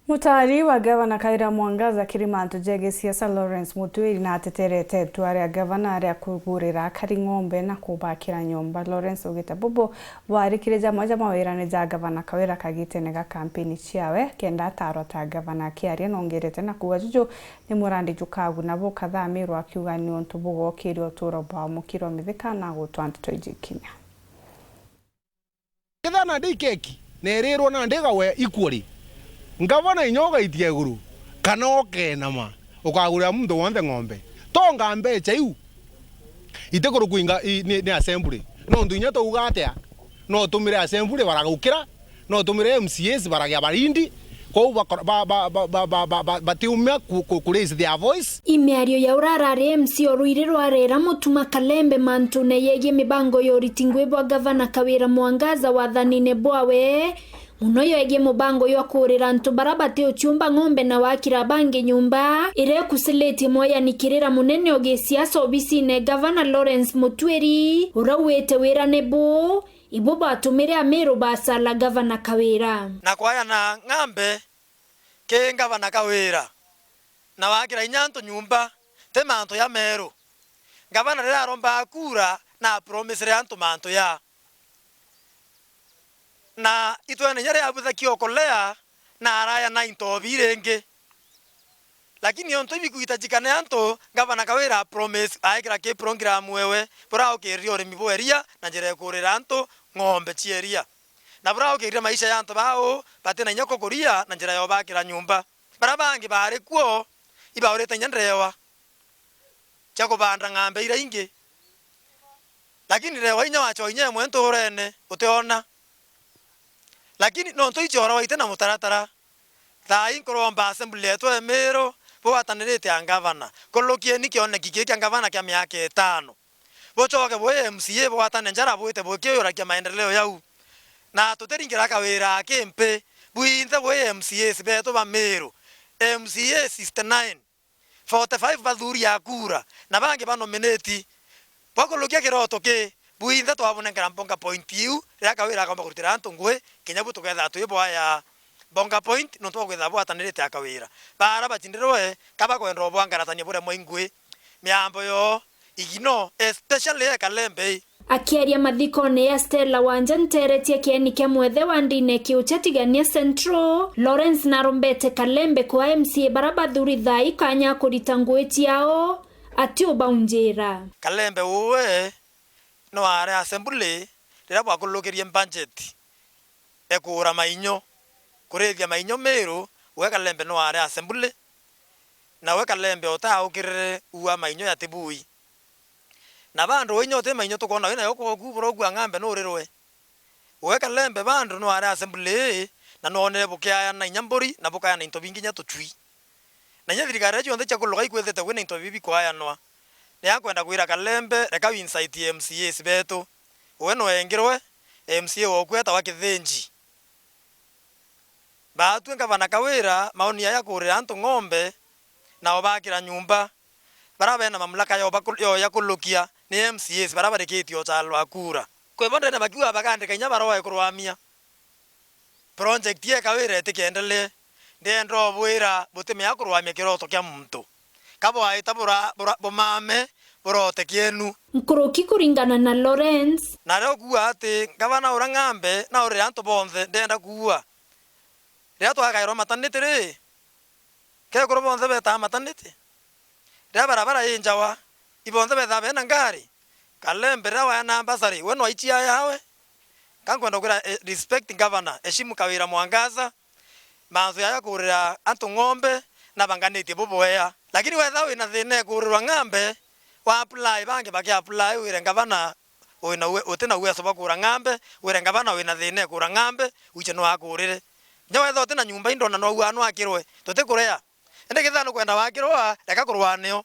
Mutari wa gavana Kawira Mwangaza Kirimanto jege siasa Lawrence Mutwiri na ateterete tware ya gavana aria kugurira kari ng'ombe na kubakira nyumba. Lawrence ugita bobo warikire moja mawira ne ja gavana Kawira kagite nega kampeni ciawe kenda ataro ta gavana kiaria nongerete na kuwa juju ni murandi jukagu nabo kadha miru akiuga ni ontu bugo kiri oturo ba mukiro mithika na gutwanda toijikinya. Gavana ndikeki nerirwo na ndigawe equally. Ngavana inyoga itieguru kana okenama ukagurira muntu wonde ng'ombe tonga mbecha iu itekuru kuinga ni assembly no ndunya to ugatea no tumire assembly baragukira no tumire MCAs baragia barindi ko batiumia ku raise their voice. Imiario ya urarare MC oruiriro arera mutuma Kalembe mantu ne yeye mibango yoritingwe bwa gavana Kawira Mwangaza wathanine bwawe muno yoege mubango yo kurira ntu barabate ochumba ng'ombe na wakira bange nyumba ire kusileti moya nikirira munene oge siasa obisine gavana Lawrence Mutwiri urawete wera nebo ibo batumire amero basala gavana Kawira na kwaya na ng'ambe ke gavana Kawira na wakira inyanto nyumba te manto ya mero gavana rera romba akura na promise re anto manto ya na itwene nyare abutha kiokolea na araya na into birenge lakini onto ibikuitajikane anto gavana Kawira promise aikira ke program wewe bora okerio re miboeria na njere kurira anto ng'ombe chieria na bora okeria maisha ya anto bao patena nyoko koria na njere yo bakira nyumba barabangi bare kuo iba orete nyandewa chako banda ng'ambe ira inge lakini rewa inya wacho inye mwento horene uteona lakini no to ichora waite na mutaratara thai nkoromba assembly eto emero bo atanirite angavana kolokie ni kione kike kya ngavana kya miaka 5 bo choke bo MCA bo atanenjara bo ite bo kiyora kya maendeleo yau na tuteringira Kawira kempe buinze bo MCA sibeto ba mero MCA 69 45 badhuri akura na bange ba nominate bakolokia kiroto ke buinze to abonengera mbonga point yu ya Kawira akamba kurutira antu ngwe kinyabu tuketha tuibo aya bonga point no to kwetha bo atanirite Kawira bara batindiroe kaba kwendo bo angaratanye bure moingwe miambo yo igino especially Kalembe akiaria mathikone ya Stella Wanja nteretie kieni kia mwethe wa ndine kiuchatigania Central Lawrence narombete Kalembe kwa MCA barabathuri thai kanya kurita ngweti yao atio baunjira Kalembe uwe no are assembly rira bwa kulokerie budget ekura mainyo kurethia mainyo mero we Kalembe no are assembly na we Kalembe otaukirire uwa mainyo ya tibui na bandu wenyote mainyo tukona wina yoko kuburo gwa ng'ambe no rirwe we Kalembe bandu no are assembly na no ne bukaya na nyambori na bukaya na into binginya tutwi na nyathirikare jo ndecha kuloga ikwethete wina into bibi kwaya noa ne akwenda kwira Kalembe reka insight MCA sibeto we no engirwe MCA wokweta wakithenji batu ngavana Kawira maoni ya kurira antu ng'ombe na obakira nyumba barabe na mamlaka yo yakulukia ni MCAs barabare kitio chalwa kura kwebonde na bakiwa bakandika nyabaroe kurwamia project ye Kawira etikendelee ndendo bwira butime yakurwamia kiroto kya muntu kabo aita bomame borote kienu nkuruki kuringana na Lawrence na leo kuwa ati gavana ura ng'ambe na uri anto bonthe ndenda kuwa ria twakairwo matanite ri ke kuro bonthe beta matanite ria barabara injawa ibonthe betha bena ngari Kalembe rawa na ambasari we no ichia yawe kankwenda kura respect governor eshimu Kawira Mwangaza manzo ya kurira anto ng'ombe na banganite boboya lakini wetha wina thine kurirwa ng'ambe wa apply bange baki apply wire gavana wina utena uweso bakura ng'ambe wire gavana wina thine kura ng'ambe uche no akurire nya wetha utena nyumba indo na no uano akirwe tote kurea ende kithano kwenda wakirwa reka kurwanio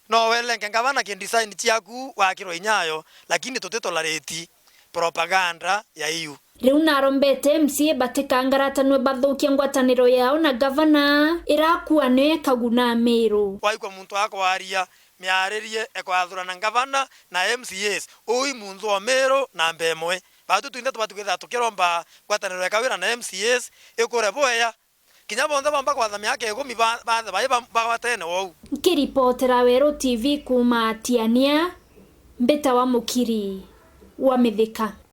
no wele gavana ki design chiaku wakirwa inyayo lakini tote tolerate propaganda ya iu riu narombete MCA batikangaratanwe bathukia ngwataniro yao na gavana irakuwa ne kaguna mero waikwa muntu akwaria miarerie ekwathura na gavana na MCAs oi muntu wa mero na mbemwe batu tuinde tubatu kwetha tukiromba ngwataniro ya Kawira na MCAs ikure boya kinya bonthe bamba kwatha miaka 10 bathe bai bagatene wou. Nkiripotera Werũ TV kuma Tiania, Mbita wa Mukiri wa Mithika.